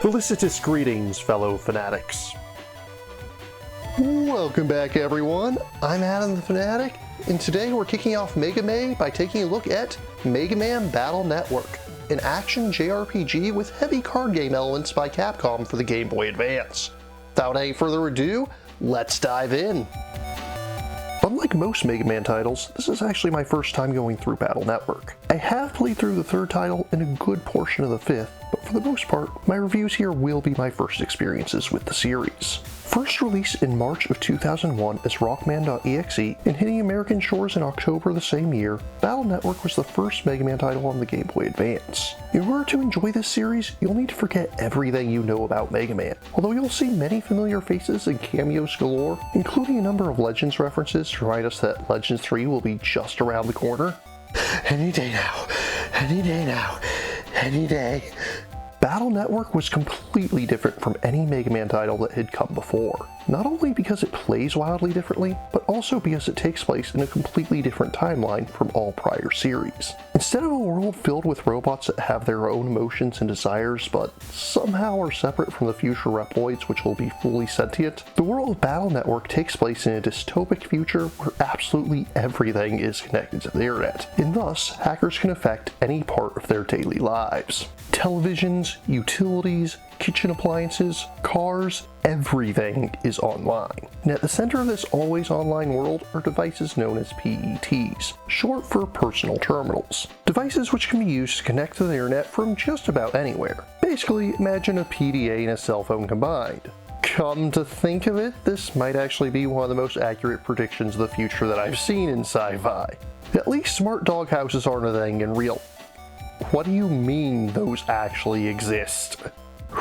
Felicitous greetings, fellow fanatics. Welcome back, everyone. I'm Adam the Fanatic, and today we're kicking off Mega May by taking a look at Mega Man Battle Network, an action JRPG with heavy card game elements by Capcom for the Game Boy Advance. Without any further ado, let's dive in. Unlike most Mega Man titles, this is actually my first time going through Battle Network. I have played through the third title and a good portion of the fifth, but for the most part, my reviews here will be my first experiences with the series. First released in March of 2001 as rockman.exe and hitting American shores in October the same year, Battle Network was the first Mega Man title on the Game Boy Advance. In order to enjoy this series, you'll need to forget everything you know about Mega Man, although you'll see many familiar faces and cameos galore, including a number of Legends references to remind us that Legends 3 will be just around the corner. Any day now, any day now, any day. Battle Network was completely different from any Mega Man title that had come before. Not only because it plays wildly differently, but also because it takes place in a completely different timeline from all prior series. Instead of a world filled with robots that have their own emotions and desires, but somehow are separate from the future Reploids which will be fully sentient, the world of Battle Network takes place in a dystopic future where absolutely everything is connected to the internet, and thus hackers can affect any part of their daily lives. Televisions, utilities, kitchen appliances, cars, everything is online. And at the center of this always online world are devices known as PETs, short for personal terminals. Devices which can be used to connect to the internet from just about anywhere. Basically, imagine a PDA and a cell phone combined. Come to think of it, this might actually be one of the most accurate predictions of the future that I've seen in sci-fi. At least smart doghouses aren't a thing in real. What do you mean those actually exist?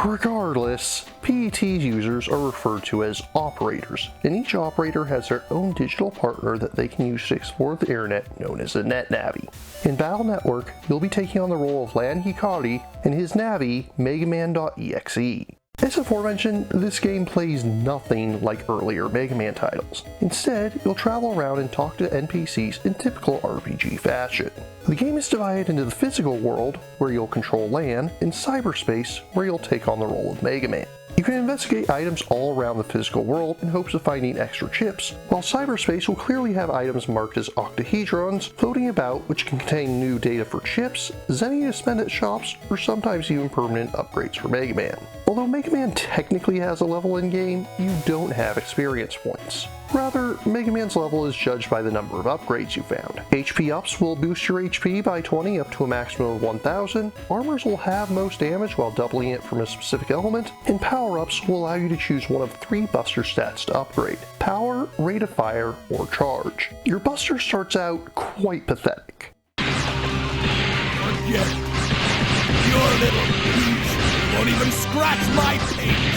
Regardless, PET users are referred to as operators, and each operator has their own digital partner that they can use to explore the internet, known as a NetNavi. In Battle Network, you'll be taking on the role of Lan Hikari and his Navi, megaman.exe. As aforementioned, this game plays nothing like earlier Mega Man titles. Instead, you'll travel around and talk to NPCs in typical RPG fashion. The game is divided into the physical world, where you'll control Lan, and cyberspace, where you'll take on the role of Mega Man. You can investigate items all around the physical world in hopes of finding extra chips, while cyberspace will clearly have items marked as octahedrons floating about which can contain new data for chips, zenny to spend at shops, or sometimes even permanent upgrades for Mega Man. Although Mega Man technically has a level in-game, you don't have experience points. Rather, Mega Man's level is judged by the number of upgrades you found. HP ups will boost your HP by 20 up to a maximum of 1000, armors will have most damage while doubling it from a specific element, and power-ups will allow you to choose one of 3 buster stats to upgrade: power, rate of fire, or charge. Your buster starts out quite pathetic. Forget it. Your little piece won't even scratch my paint.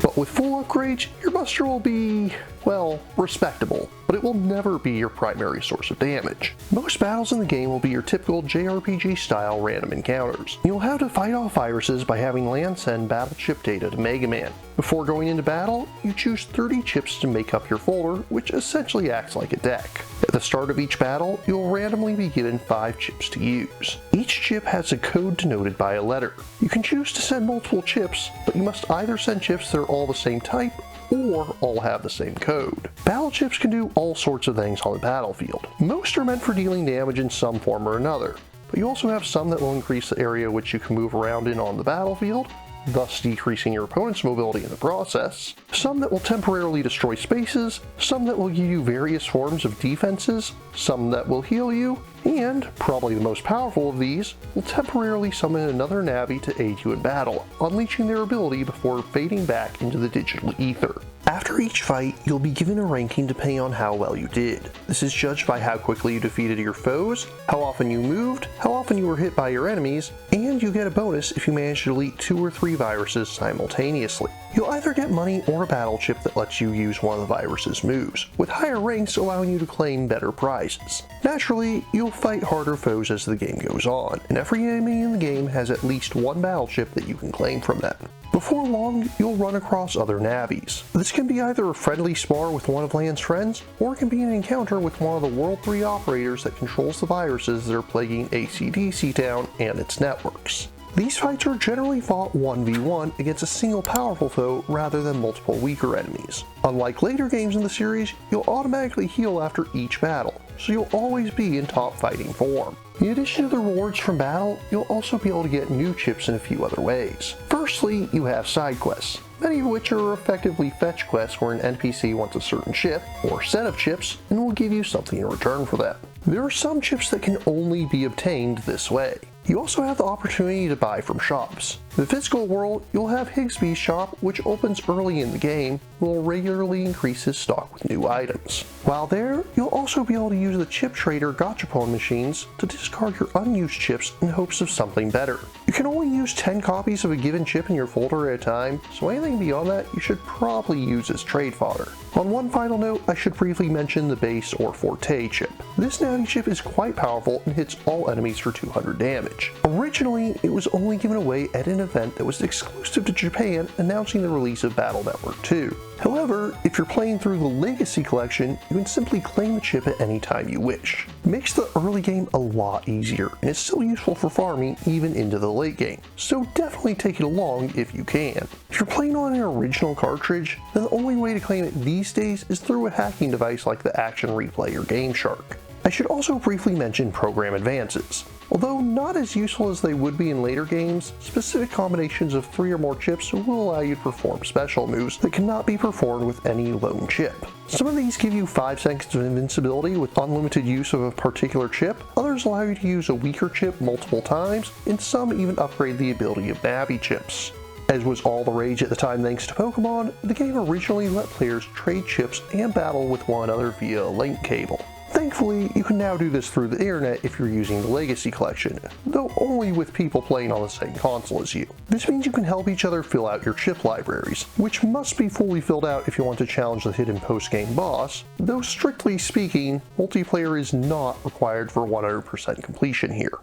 But with full upgrades, your buster will be, well, respectable, but it will never be your primary source of damage. Most battles in the game will be your typical JRPG style random encounters. You'll have to fight off viruses by having Lan send battle chip data to Mega Man. Before going into battle, you choose 30 chips to make up your folder, which essentially acts like a deck. At the start of each battle, you'll randomly be given 5 chips to use. Each chip has a code denoted by a letter. You can choose to send multiple chips, but you must either send chips that are all the same type, or all have the same code. Battle chips can do all sorts of things on the battlefield. Most are meant for dealing damage in some form or another, but you also have some that will increase the area which you can move around in on the battlefield, thus decreasing your opponent's mobility in the process, some that will temporarily destroy spaces, some that will give you various forms of defenses, some that will heal you, and, probably the most powerful of these, will temporarily summon another Navi to aid you in battle, unleashing their ability before fading back into the digital ether. After each fight, you'll be given a ranking depending on how well you did. This is judged by how quickly you defeated your foes, how often you moved, how often you were hit by your enemies, and you get a bonus if you manage to delete 2 or 3 viruses simultaneously. You'll either get money or a battle chip that lets you use one of the virus's moves, with higher ranks allowing you to claim better prizes. Naturally, you'll fight harder foes as the game goes on, and every enemy in the game has at least 1 battle chip that you can claim from them. Before long, you'll run across other Navis. This can be either a friendly spar with one of Lan's friends, or it can be an encounter with one of the World 3 operators that controls the viruses that are plaguing AC/DC Town and its networks. These fights are generally fought 1v1 against a single powerful foe rather than multiple weaker enemies. Unlike later games in the series, you'll automatically heal after each battle, so you'll always be in top fighting form. In addition to the rewards from battle, you'll also be able to get new chips in a few other ways. Firstly, you have side quests, many of which are effectively fetch quests where an NPC wants a certain chip or set of chips and will give you something in return for them. There are some chips that can only be obtained this way. You also have the opportunity to buy from shops. In the physical world, you'll have Higsby's shop, which opens early in the game and will regularly increase his stock with new items. While there, you'll also be able to use the chip trader gachapon machines to discard your unused chips in hopes of something better. You can only use 10 copies of a given chip in your folder at a time, so anything beyond that you should probably use as trade fodder. On one final note, I should briefly mention the base or forte chip. This natty chip is quite powerful and hits all enemies for 200 damage. Originally, it was only given away at an event that was exclusive to Japan announcing the release of Battle Network 2. However, if you're playing through the Legacy Collection, you can simply claim the chip at any time you wish. It makes the early game a lot easier, and it's still useful for farming even into the late game, so definitely take it along if you can. If you're playing on an original cartridge, then the only way to claim it these days is through a hacking device like the Action Replay or GameShark. I should also briefly mention program advances. Although not as useful as they would be in later games, specific combinations of 3 or more chips will allow you to perform special moves that cannot be performed with any lone chip. Some of these give you 5 seconds of invincibility with unlimited use of a particular chip, others allow you to use a weaker chip multiple times, and some even upgrade the ability of Navi chips. As was all the rage at the time thanks to Pokemon, the game originally let players trade chips and battle with one another via a link cable. Thankfully, you can now do this through the internet if you're using the Legacy Collection, though only with people playing on the same console as you. This means you can help each other fill out your chip libraries, which must be fully filled out if you want to challenge the hidden post-game boss, though strictly speaking, multiplayer is not required for 100% completion here.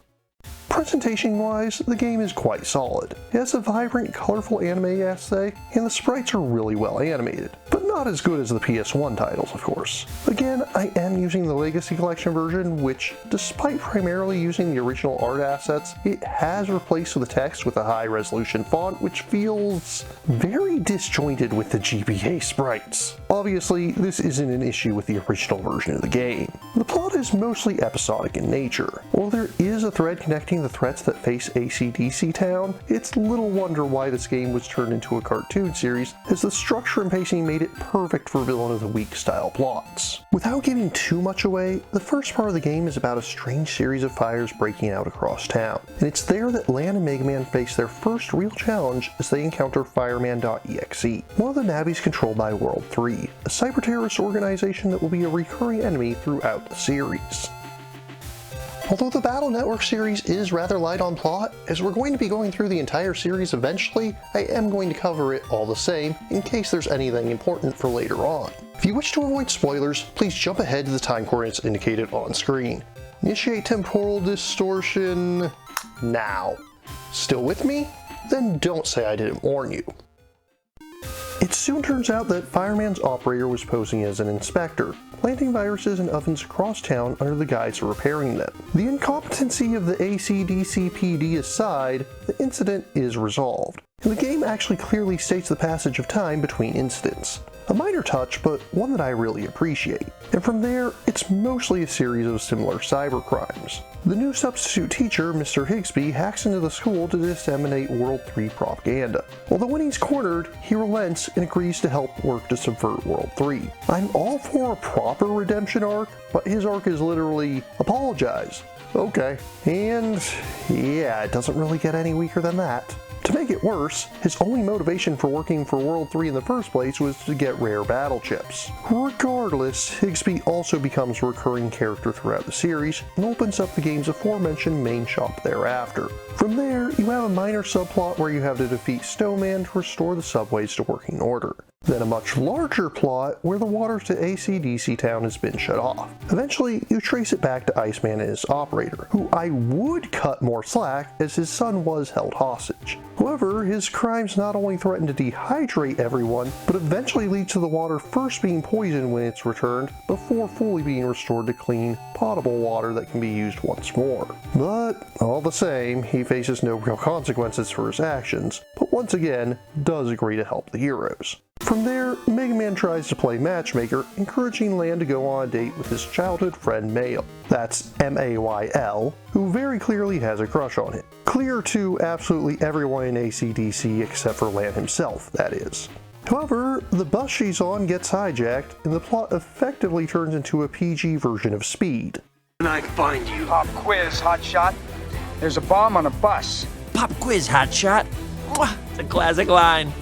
Presentation-wise, the game is quite solid. It has a vibrant, colorful anime aesthetic, and the sprites are really well animated, but not as good as the PS1 titles, of course. Again, I am using the Legacy Collection version, which, despite primarily using the original art assets, it has replaced the text with a high-resolution font, which feels very disjointed with the GBA sprites. Obviously, this isn't an issue with the original version of the game. The plot is mostly episodic in nature. While there is a thread connecting the threats that face AC/DC Town, it's little wonder why this game was turned into a cartoon series, as the structure and pacing made it perfect for villain of the week style plots. Without giving too much away, the first part of the game is about a strange series of fires breaking out across town, and it's there that Lan and Mega Man face their first real challenge as they encounter fireman.exe, one of the Navis controlled by World 3, a cyber-terrorist organization that will be a recurring enemy throughout the series. Although the Battle Network series is rather light on plot, as we're going to be going through the entire series eventually, I am going to cover it all the same, in case there's anything important for later on. If you wish to avoid spoilers, please jump ahead to the time coordinates indicated on screen. Initiate temporal distortion now. Still with me? Then don't say I didn't warn you. It soon turns out that Fireman's operator was posing as an inspector, planting viruses in ovens across town under the guise of repairing them. The incompetency of the AC/DC PD aside, the incident is resolved, and the game actually clearly states the passage of time between incidents. A minor touch, but one that I really appreciate. And from there, it's mostly a series of similar cybercrimes. The new substitute teacher, Mr. Higsby, hacks into the school to disseminate World 3 propaganda. Although when he's cornered, he relents and agrees to help work to subvert World 3. I'm all for a proper redemption arc, but his arc is literally, apologize. Okay. And yeah, it doesn't really get any weaker than that. To make it worse, his only motivation for working for World 3 in the first place was to get rare battle chips. Regardless, Higsby also becomes a recurring character throughout the series and opens up the game's aforementioned main shop thereafter. From there, you have a minor subplot where you have to defeat Snowman to restore the subways to working order. then a much larger plot where the water to AC/DC Town has been shut off. Eventually, you trace it back to Iceman and his operator, who I would cut more slack as his son was held hostage. However, his crimes not only threaten to dehydrate everyone, but eventually lead to the water first being poisoned when it's returned, before fully being restored to clean, potable water that can be used once more. But, all the same, he faces no real consequences for his actions, but once again, does agree to help the heroes. From there, Mega Man tries to play matchmaker, encouraging Lan to go on a date with his childhood friend Mayl. That's M-A-Y-L, who very clearly has a crush on him. Clear to absolutely everyone in AC/DC except for Lan himself, that is. However, the bus she's on gets hijacked, and the plot effectively turns into a PG version of Speed. Can I find you? Pop quiz, hotshot. There's a bomb on a bus. Pop quiz, hotshot. Mwah, it's a classic line.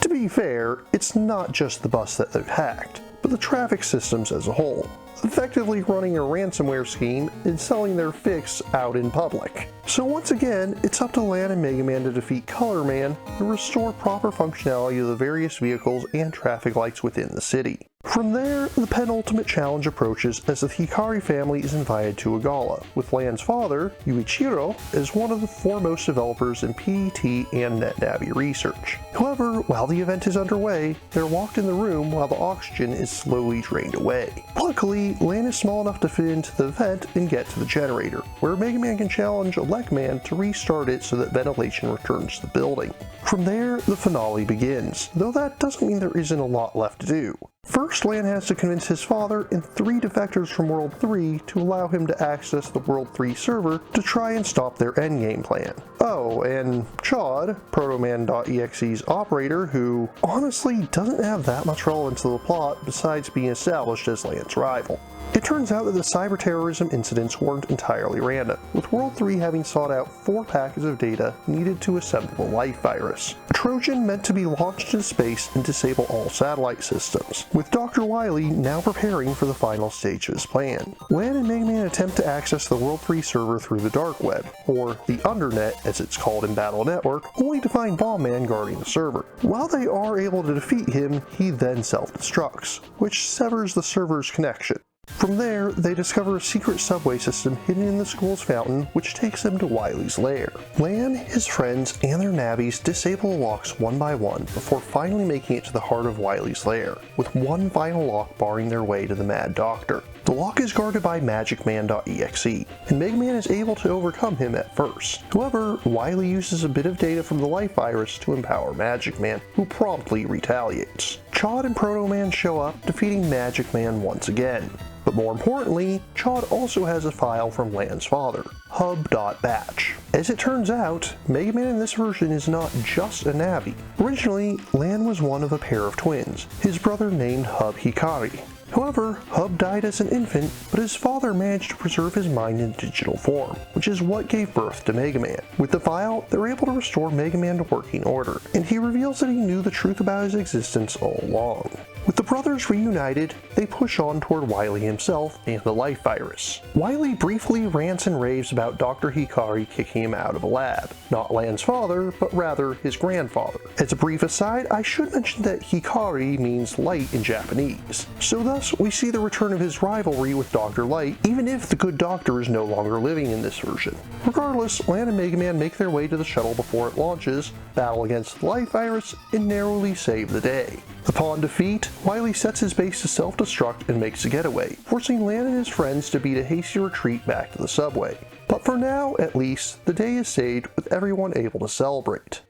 To be fair, it's not just the bus that they've hacked, but the traffic systems as a whole, effectively running a ransomware scheme and selling their fix out in public. So once again, it's up to Lan and Mega Man to defeat Color Man and restore proper functionality of the various vehicles and traffic lights within the city. From there, the penultimate challenge approaches as the Hikari family is invited to a gala, with Lan's father, Yuichiro, as one of the foremost developers in PET and NetNavi research. However, while the event is underway, they're locked in the room while the oxygen is slowly drained away. Luckily, Lan is small enough to fit into the vent and get to the generator, where Mega Man can challenge Man to restart it so that ventilation returns to the building. From there, the finale begins, though that doesn't mean there isn't a lot left to do. First, Lan has to convince his father and 3 defectors from World 3 to allow him to access the World 3 server to try and stop their endgame plan. Oh, and Chod, protoman.exe's operator, who honestly doesn't have that much relevance to the plot besides being established as Lan's rival. It turns out that the cyber terrorism incidents weren't entirely random, with World 3 having sought out 4 packets of data needed to assemble the life virus. A Trojan meant to be launched into space and disable all satellite systems, with Dr. Wily now preparing for the final stage of his plan. Lan and Mega Man attempt to access the World 3 server through the dark web, or the Undernet as it's called in Battle Network, only to find Bomb Man guarding the server. While they are able to defeat him, he then self-destructs, which severs the server's connection. From there, they discover a secret subway system hidden in the school's fountain, which takes them to Wily's lair. Lan, his friends, and their nabbies disable the locks one by one before finally making it to the heart of Wily's lair, with one final lock barring their way to the Mad Doctor. The lock is guarded by megaman.exe, and Mega Man is able to overcome him at first. However, Wily uses a bit of data from the life virus to empower Magic Man, who promptly retaliates. Chod and Proto Man show up, defeating Magic Man once again. But more importantly, Chod also has a file from Lan's father, hub.batch. As it turns out, Mega Man in this version is not just a Navi. Originally, Lan was one of a pair of twins, his brother named Hub Hikari. However, Hub died as an infant, but his father managed to preserve his mind in digital form, which is what gave birth to Mega Man. With the file, they're able to restore Mega Man to working order, and he reveals that he knew the truth about his existence all along. With the brothers reunited, they push on toward Wily himself and the life virus. Wily briefly rants and raves about Dr. Hikari kicking him out of a lab. Not Lan's father, but rather his grandfather. As a brief aside, I should mention that Hikari means light in Japanese. So thus, we see the return of his rivalry with Dr. Light, even if the good doctor is no longer living in this version. Regardless, Lan and Mega Man make their way to the shuttle before it launches, battle against the life virus, and narrowly save the day. Upon defeat, Wily sets his base to self-destruct and makes a getaway, forcing Lan and his friends to beat a hasty retreat back to the subway. But for now, at least, the day is saved with everyone able to celebrate.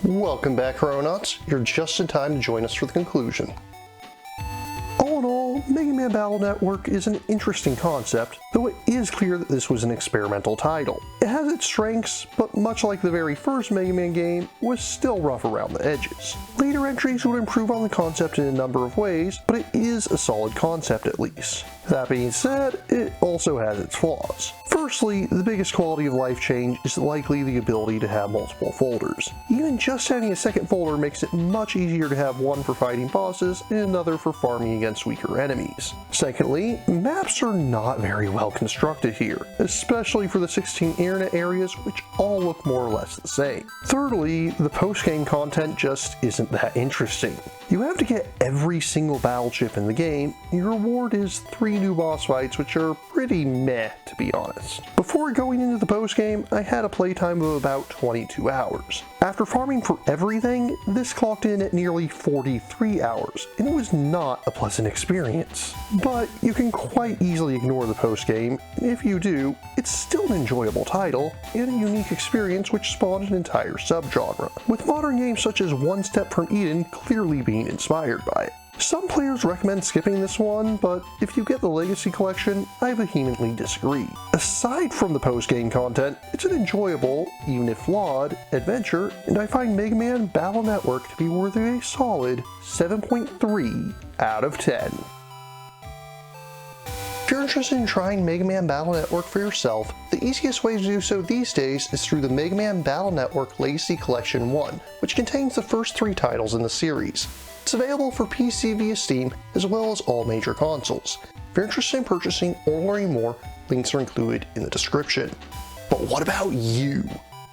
Welcome back, Chrononauts. You're just in time to join us for the conclusion. All in all, Mega Man Battle Network is an interesting concept, though it is clear that this was an experimental title. It has its strengths, but much like the very first Mega Man game, was still rough around the edges. Later entries would improve on the concept in a number of ways, but it is a solid concept at least. That being said, it also has its flaws. Firstly, the biggest quality of life change is likely the ability to have multiple folders. Even just having a second folder makes it much easier to have one for fighting bosses and another for farming against weaker enemies. enemies. Secondly, maps are not very well constructed here, especially for the 16 internet areas, which all look more or less the same. Thirdly, the post-game content just isn't that interesting. You have to get every single battleship in the game, and your reward is 3 new boss fights, which are pretty meh, to be honest. Before going into the post-game, I had a playtime of about 22 hours. After farming for everything, this clocked in at nearly 43 hours, and it was not a pleasant experience. But you can quite easily ignore the post-game, and if you do, it's still an enjoyable title, and a unique experience which spawned an entire subgenre, with modern games such as One Step from Eden clearly being inspired by it. Some players recommend skipping this one, but if you get the Legacy Collection, I vehemently disagree. Aside from the post-game content, it's an enjoyable, even if flawed, adventure, and I find Mega Man Battle Network to be worthy of a solid 7.3 out of 10. If you're interested in trying Mega Man Battle Network for yourself, the easiest way to do so these days is through the Mega Man Battle Network Legacy Collection 1, which contains the first 3 titles in the series. It's available for PC via Steam, as well as all major consoles. If you're interested in purchasing or learning more, links are included in the description. But what about you?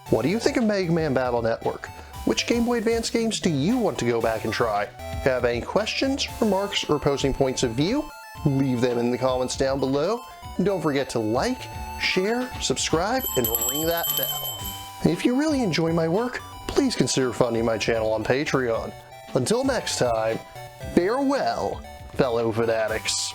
What do you think of Mega Man Battle Network? Which Game Boy Advance games do you want to go back and try? If you have any questions, remarks, or opposing points of view, leave them in the comments down below. And don't forget to like, share, subscribe, and ring that bell. And if you really enjoy my work, please consider funding my channel on Patreon. Until next time, farewell, fellow fanatics.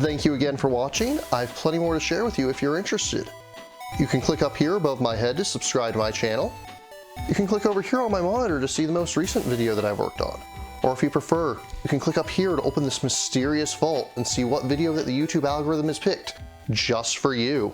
Thank you again for watching. I have plenty more to share with you if you're interested. You can click up here above my head to subscribe to my channel. You can click over here on my monitor to see the most recent video that I've worked on. Or if you prefer, you can click up here to open this mysterious vault and see what video that the YouTube algorithm has picked just for you.